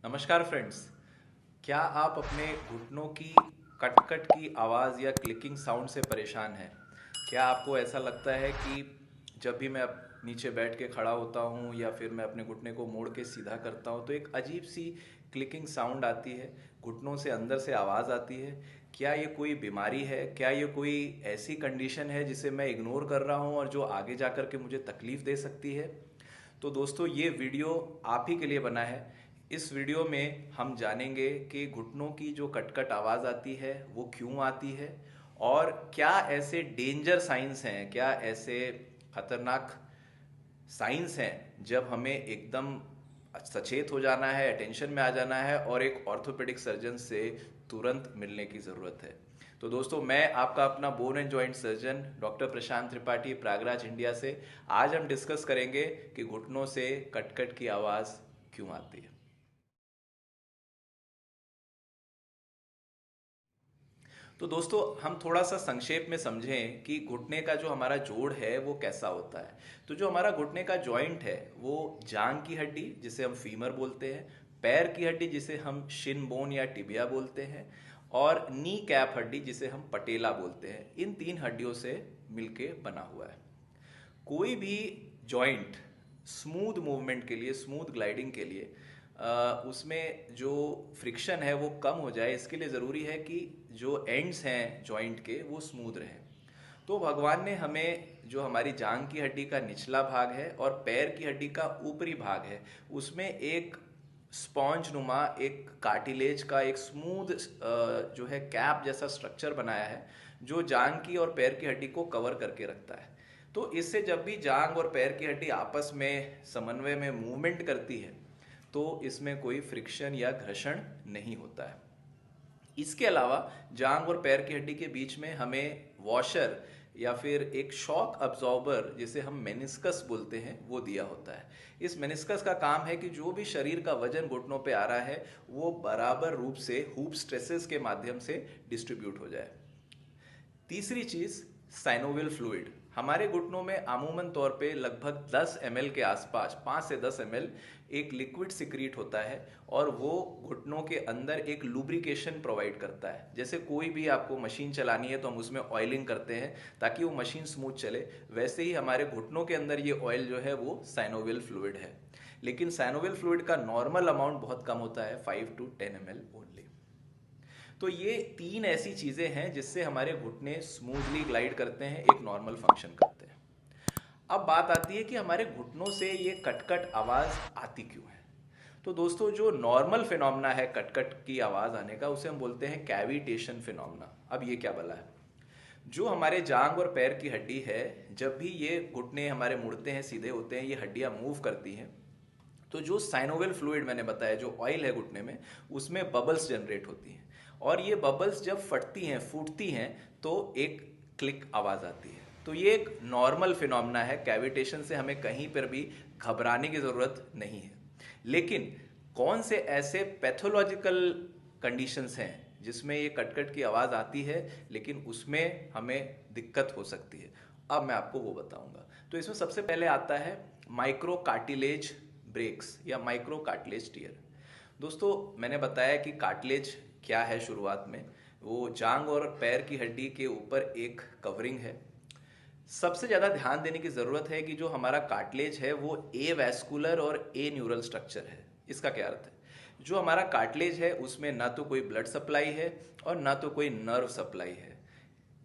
नमस्कार फ्रेंड्स। क्या आप अपने घुटनों की कट-कट की आवाज़ या क्लिकिंग साउंड से परेशान हैं? क्या आपको ऐसा लगता है कि जब भी मैं नीचे बैठ के खड़ा होता हूँ या फिर मैं अपने घुटने को मोड़ के सीधा करता हूँ तो एक अजीब सी क्लिकिंग साउंड आती है, घुटनों से अंदर से आवाज़ आती है? क्या ये कोई बीमारी है? क्या ये कोई ऐसी कंडीशन है जिसे मैं इग्नोर कर रहा हूँ और जो आगे जाकर के मुझे तकलीफ़ दे सकती है? तो दोस्तों ये वीडियो आप ही के लिए बना है। इस वीडियो में हम जानेंगे कि घुटनों की जो कट-कट आवाज़ आती है वो क्यों आती है और क्या ऐसे डेंजर साइंस हैं, क्या ऐसे खतरनाक साइंस हैं जब हमें एकदम सचेत हो जाना है, अटेंशन में आ जाना है और एक ऑर्थोपेडिक सर्जन से तुरंत मिलने की ज़रूरत है। तो दोस्तों मैं आपका अपना bone and joint surgeon doctor Prashant Tripathi Prayagraj India से आज हम डिस्कस करेंगे कि घुटनों से कट-कट की आवाज़ क्यों आती है। तो दोस्तों हम थोड़ा सा संक्षेप में समझें कि घुटने का जो हमारा जोड़ है वो कैसा होता है। तो जो हमारा घुटने का जॉइंट है वो जांग की हड्डी जिसे हम फीमर बोलते हैं, पैर की हड्डी जिसे हम शिन बोन या टिबिया बोलते हैं और नी कैप हड्डी जिसे हम पटेला बोलते हैं, इन तीन हड्डियों से मिलके बना हुआ है। कोई भी जॉइंट स्मूथ मूवमेंट के लिए, स्मूथ ग्लाइडिंग के लिए उसमें जो फ्रिक्शन है वो कम हो जाए, इसके लिए ज़रूरी है कि जो एंड्स हैं जॉइंट के वो स्मूथ रहें। तो भगवान ने हमें जो हमारी जांग की हड्डी का निचला भाग है और पैर की हड्डी का ऊपरी भाग है उसमें एक स्पॉन्ज नुमा, एक कार्टिलेज का एक स्मूथ जो है कैप जैसा स्ट्रक्चर बनाया है जो जांग की और पैर की हड्डी को कवर करके रखता है। तो इससे जब भी जांग और पैर की हड्डी आपस में समन्वय में मूवमेंट करती है तो इसमें कोई फ्रिक्शन या घर्षण नहीं होता है। इसके अलावा जांग और पैर की हड्डी के बीच में हमें वॉशर या फिर एक शॉक अब्जॉर्बर जिसे हम मेनिस्कस बोलते हैं वो दिया होता है। इस मेनिस्कस का काम है कि जो भी शरीर का वजन घुटनों पे आ रहा है वो बराबर रूप से हूप स्ट्रेसेस के माध्यम से डिस्ट्रीब्यूट हो जाए। तीसरी चीज साइनोवियल फ्लूइड। हमारे घुटनों में अमूमन तौर पे लगभग 10 ml के आसपास, 5 से 10 ml एक लिक्विड सिक्रीट होता है और वो घुटनों के अंदर एक लुब्रिकेशन प्रोवाइड करता है। जैसे कोई भी आपको मशीन चलानी है तो हम उसमें ऑयलिंग करते हैं ताकि वो मशीन स्मूथ चले, वैसे ही हमारे घुटनों के अंदर ये ऑयल जो है वो साइनोवियल फ्लूइड है। लेकिन साइनोवियल फ्लूइड का नॉर्मल अमाउंट बहुत कम होता है, 5 to 10 ml ओनली। तो ये तीन ऐसी चीजें हैं जिससे हमारे घुटने स्मूथली ग्लाइड करते हैं, एक नॉर्मल फंक्शन करते हैं। अब बात आती है कि हमारे घुटनों से ये कटकट आवाज आती क्यों है। तो दोस्तों जो नॉर्मल फिनोमेना है कटकट की आवाज आने का उसे हम बोलते हैं कैविटेशन फिनोमेना। अब ये क्या भला है? जो हमारे जांग और पैर की हड्डी है, जब भी ये घुटने हमारे मुड़ते हैं, सीधे होते हैं, ये हड्डियां मूव करती हैं, तो जो साइनोवियल फ्लूइड मैंने बताया, जो ऑयल है घुटने में, उसमें बबल्स जनरेट होती हैं और ये बबल्स जब फटती हैं, फूटती हैं, तो एक क्लिक आवाज़ आती है। तो ये एक नॉर्मल फिनोमेना है, कैविटेशन से हमें कहीं पर भी घबराने की ज़रूरत नहीं है। लेकिन कौन से ऐसे पैथोलॉजिकल कंडीशंस हैं जिसमें ये कटकट की आवाज़ आती है लेकिन उसमें हमें दिक्कत हो सकती है? अब मैं आपको वो बताऊंगा। तो इसमें सबसे पहले आता है माइक्रो कार्टिलेज ब्रेक्स या माइक्रो कार्टिलेज टियर। दोस्तों मैंने बताया कि कार्टिलेज क्या है। शुरुआत में वो जांग और पैर की हड्डी के ऊपर एक कवरिंग है। सबसे ज़्यादा ध्यान देने की ज़रूरत है कि जो हमारा कार्टिलेज है वो ए वैस्कुलर और ए न्यूरल स्ट्रक्चर है। इसका क्या अर्थ है? जो हमारा कार्टिलेज है उसमें ना तो कोई ब्लड सप्लाई है और ना तो कोई नर्व सप्लाई है।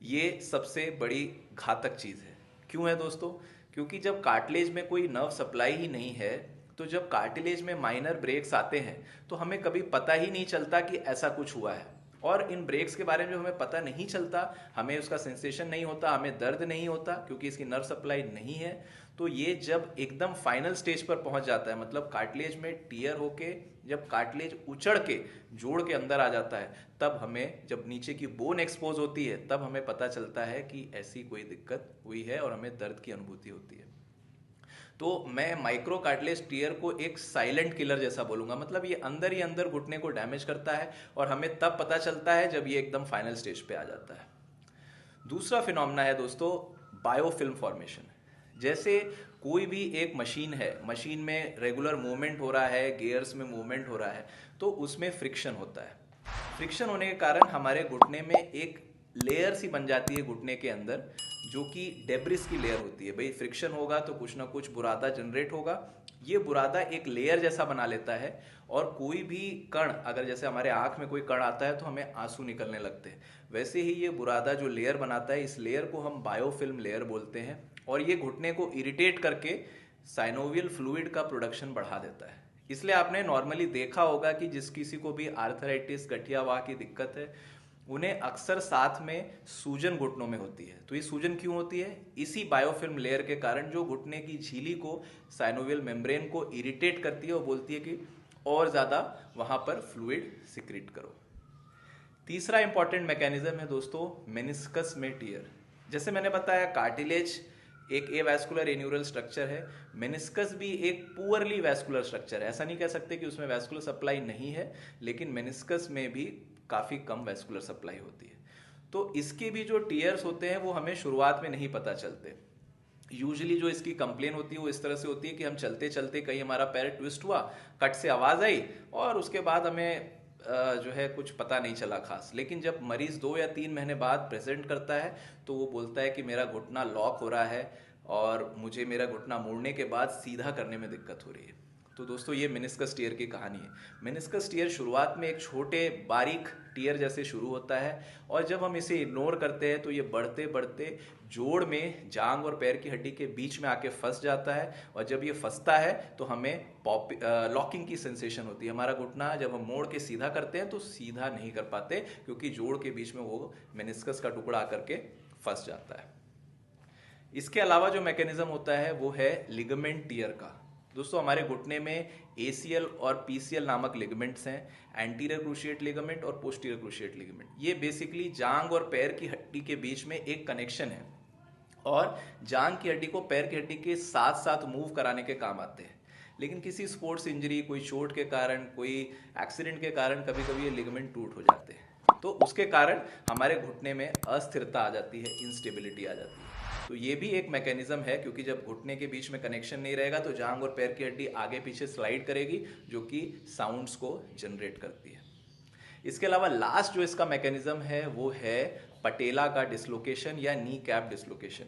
ये सबसे बड़ी घातक चीज़ है। क्यों है दोस्तों? क्योंकि जब कार्टिलेज में कोई नर्व सप्लाई ही नहीं है तो जब कार्टिलेज में माइनर ब्रेक्स आते हैं तो हमें कभी पता ही नहीं चलता कि ऐसा कुछ हुआ है। और इन ब्रेक्स के बारे में जो हमें पता नहीं चलता, हमें उसका सेंसेशन नहीं होता, हमें दर्द नहीं होता क्योंकि इसकी नर्व सप्लाई नहीं है। तो ये जब एकदम फाइनल स्टेज पर पहुंच जाता है, मतलब कार्टिलेज में टीयर होके जब कार्टिलेज उचड़ के जोड़ के अंदर आ जाता है, तब हमें, जब नीचे की बोन एक्सपोज होती है, तब हमें पता चलता है कि ऐसी कोई दिक्कत हुई है और हमें दर्द की अनुभूति होती है। तो मैं माइक्रो कार्टिलेज टीयर को एक साइलेंट किलर जैसा बोलूंगा। मतलब ये अंदर ही अंदर घुटने को डैमेज करता है और हमें तब पता चलता है जब ये एकदम फाइनल स्टेज पे आ जाता है। दूसरा फिनोमेना है दोस्तों बायोफिल्म फॉर्मेशन। जैसे कोई भी एक मशीन है, मशीन में रेगुलर मूवमेंट हो रहा है, गियर्स में मूवमेंट हो रहा है, तो उसमें फ्रिक्शन होता है। फ्रिक्शन होने के कारण हमारे घुटने में एक लेयर सी बन जाती है घुटने के अंदर, जो कि डेब्रिस की लेयर होती है। भाई फ्रिक्शन होगा तो कुछ ना कुछ बुरादा जनरेट होगा, ये बुरादा एक लेयर जैसा बना लेता है। और कोई भी कण, अगर जैसे हमारे आंख में कोई कण आता है तो हमें आंसू निकलने लगते हैं, वैसे ही ये बुरादा जो लेयर बनाता है, इस लेयर को हम बायोफिल्म लेयर बोलते हैं। और ये घुटने को इरिटेट करके साइनोवियल फ्लूइड का प्रोडक्शन बढ़ा देता है। इसलिए आपने नॉर्मली देखा होगा कि जिस किसी को भी आर्थराइटिस, गठिया वाह की दिक्कत है, उन्हें अक्सर साथ में सूजन घुटनों में होती है। तो ये सूजन क्यों होती है? इसी बायोफिल्म लेयर के कारण, जो घुटने की झिल्ली को, साइनोवियल मेम्ब्रेन को इरिटेट करती है और बोलती है कि और ज़्यादा वहाँ पर फ्लूइड सिक्रीट करो। तीसरा इंपॉर्टेंट मैकेनिज्म है दोस्तों, मेनिस्कस में टियर। जैसे मैंने बताया, कार्टिलेज एक एवैस्कुलर एन्यूरल स्ट्रक्चर है, मेनिस्कस भी एक पुअरली वैस्कुलर स्ट्रक्चर है। ऐसा नहीं कह सकते कि उसमें वैस्कुलर सप्लाई नहीं है, लेकिन मेनिस्कस में भी काफ़ी कम वैस्कुलर सप्लाई होती है। तो इसके भी जो टीयर्स होते हैं वो हमें शुरुआत में नहीं पता चलते। यूजुअली जो इसकी कंप्लेन होती है वो इस तरह से होती है कि हम चलते चलते कहीं हमारा पैर ट्विस्ट हुआ, कट से आवाज़ आई और उसके बाद हमें जो है कुछ पता नहीं चला खास। लेकिन जब मरीज 2 या 3 महीने बाद प्रेजेंट करता है तो वो बोलता है कि मेरा घुटना लॉक हो रहा है और मुझे मेरा घुटना मोड़ने के बाद सीधा करने में दिक्कत हो रही है। तो दोस्तों ये मेनिस्कस टियर की कहानी है। मेनिस्कस टियर शुरुआत में एक छोटे बारीक टियर जैसे शुरू होता है, और जब हम इसे इग्नोर करते हैं तो ये बढ़ते बढ़ते जोड़ में, जांग और पैर की हड्डी के बीच में आके फंस जाता है। और जब ये फंसता है तो हमें लॉकिंग की सेंसेशन होती है। हमारा घुटना जब हम मोड़ के सीधा करते हैं तो सीधा नहीं कर पाते, क्योंकि जोड़ के बीच में वो मेनिस्कस का टुकड़ा आकर के फंस जाता है। इसके अलावा जो मैकेनिज्म होता है वो है लिगामेंट टियर का। दोस्तों हमारे घुटने में ACL और PCL नामक लिगामेंट्स हैं, एंटीरियर क्रूशिएट लिगामेंट और पोस्टीरियर क्रूशिएट लिगामेंट। ये बेसिकली जांग और पैर की हड्डी के बीच में एक कनेक्शन है, और जांग की हड्डी को पैर की हड्डी के साथ साथ मूव कराने के काम आते हैं। लेकिन किसी स्पोर्ट्स इंजरी, कोई चोट के कारण, कोई एक्सीडेंट के कारण कभी कभी ये लिगामेंट टूट हो जाते हैं, तो उसके कारण हमारे घुटने में अस्थिरता आ जाती है, इंस्टेबिलिटी आ जाती है। तो ये भी एक मैकेनिज्म है, क्योंकि जब घुटने के बीच में कनेक्शन नहीं रहेगा तो जांग और पैर की हड्डी आगे पीछे स्लाइड करेगी, जो कि साउंड्स को जनरेट करती है। इसके अलावा लास्ट जो इसका मैकेनिज्म है वो है पटेला का डिसलोकेशन या नी कैप डिसलोकेशन।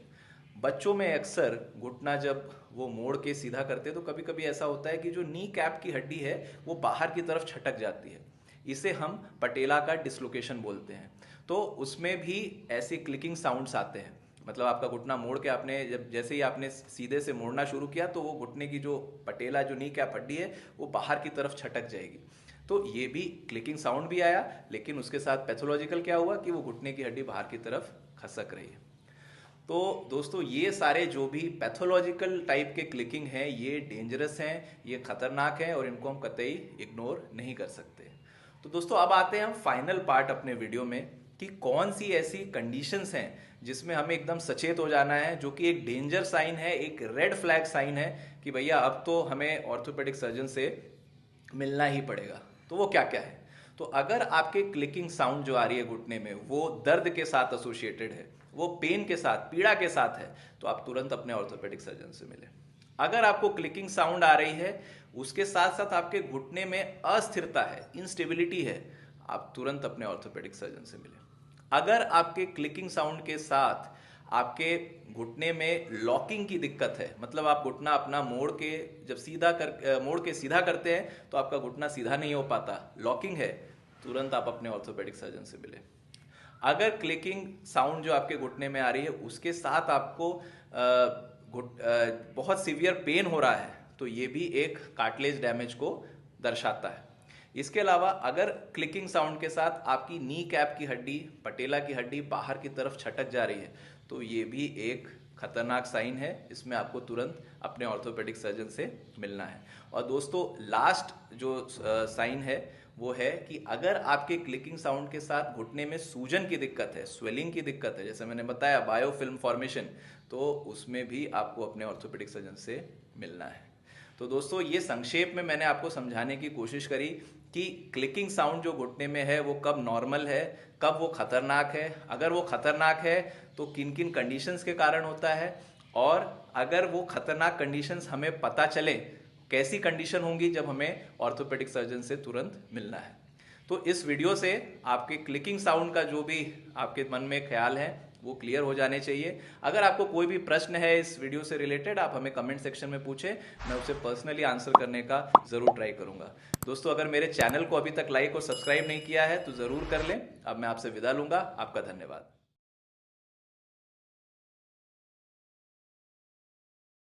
बच्चों में अक्सर घुटना जब वो मोड़ के सीधा करते हैं तो कभी कभी ऐसा होता है कि जो नी कैप की हड्डी है वो बाहर की तरफ छटक जाती है। इसे हम पटेला का डिसलोकेशन बोलते हैं। तो उसमें भी ऐसे क्लिकिंग साउंड्स आते हैं। मतलब आपका घुटना मोड़ के आपने जैसे ही आपने सीधे से मोड़ना शुरू किया तो वो घुटने की जो पटेला, जो नी कैप हड्डी है, वो बाहर की तरफ छटक जाएगी। तो ये भी क्लिकिंग साउंड भी आया, लेकिन उसके साथ पैथोलॉजिकल क्या हुआ कि वो घुटने की हड्डी बाहर की तरफ खसक रही है। तो दोस्तों ये सारे जो भी पैथोलॉजिकल टाइप के क्लिकिंग हैं, ये डेंजरस हैं, ये खतरनाक हैं और इनको हम कतई इग्नोर नहीं कर सकते। तो दोस्तों अब आते हैं हम फाइनल पार्ट अपने वीडियो में, कि कौन सी ऐसी कंडीशंस हैं जिसमें हमें एकदम सचेत हो जाना है, जो कि एक डेंजर साइन है, एक रेड फ्लैग साइन है कि भैया अब तो हमें ऑर्थोपेडिक सर्जन से मिलना ही पड़ेगा। तो वो क्या क्या है? तो अगर आपके क्लिकिंग साउंड जो आ रही है घुटने में वो दर्द के साथ एसोसिएटेड है, वो पेन के साथ, पीड़ा के साथ है, तो आप तुरंत अपने ऑर्थोपेडिक सर्जन से मिलें। अगर आपको क्लिकिंग साउंड आ रही है, उसके साथ साथ आपके घुटने में अस्थिरता है, इंस्टेबिलिटी है, आप तुरंत अपने ऑर्थोपेडिक सर्जन से मिलें। अगर आपके क्लिकिंग साउंड के साथ आपके घुटने में लॉकिंग की दिक्कत है, मतलब आप घुटना अपना मोड़ के जब मोड़ के सीधा करते हैं तो आपका घुटना सीधा नहीं हो पाता, लॉकिंग है, तुरंत आप अपने ऑर्थोपेडिक सर्जन से मिलें। अगर क्लिकिंग साउंड जो आपके घुटने में आ रही है उसके साथ आपको बहुत सीवियर पेन हो रहा है, तो ये भी एक कार्टिलेज डैमेज को दर्शाता है। इसके अलावा अगर क्लिकिंग साउंड के साथ आपकी नी कैप की हड्डी, पटेला की हड्डी बाहर की तरफ छटक जा रही है, तो ये भी एक खतरनाक साइन है। इसमें आपको तुरंत अपने ऑर्थोपेडिक सर्जन से मिलना है। और दोस्तों लास्ट जो साइन है वो है कि अगर आपके क्लिकिंग साउंड के साथ घुटने में सूजन की दिक्कत है, स्वेलिंग की दिक्कत है, जैसे मैंने बताया बायोफिल्म फॉर्मेशन, तो उसमें भी आपको अपने ऑर्थोपेडिक सर्जन से मिलना है। तो दोस्तों ये संक्षेप में मैंने आपको समझाने की कोशिश करी कि क्लिकिंग साउंड जो घुटने में है वो कब नॉर्मल है, कब वो खतरनाक है, अगर वो खतरनाक है तो किन किन कंडीशंस के कारण होता है, और अगर वो खतरनाक कंडीशंस हमें पता चले, कैसी कंडीशन होंगी जब हमें ऑर्थोपेडिक सर्जन से तुरंत मिलना है। तो इस वीडियो से आपके क्लिकिंग साउंड का जो भी आपके मन में ख्याल है वो क्लियर हो जाने चाहिए। अगर आपको कोई भी प्रश्न है इस वीडियो से रिलेटेड, आप हमें कमेंट सेक्शन में पूछें, मैं उसे पर्सनली आंसर करने का ज़रूर ट्राई करूंगा। दोस्तों, अगर मेरे चैनल को अभी तक लाइक और सब्सक्राइब नहीं किया है तो ज़रूर कर लें। अब मैं आपसे विदा लूंगा। आपका धन्यवाद।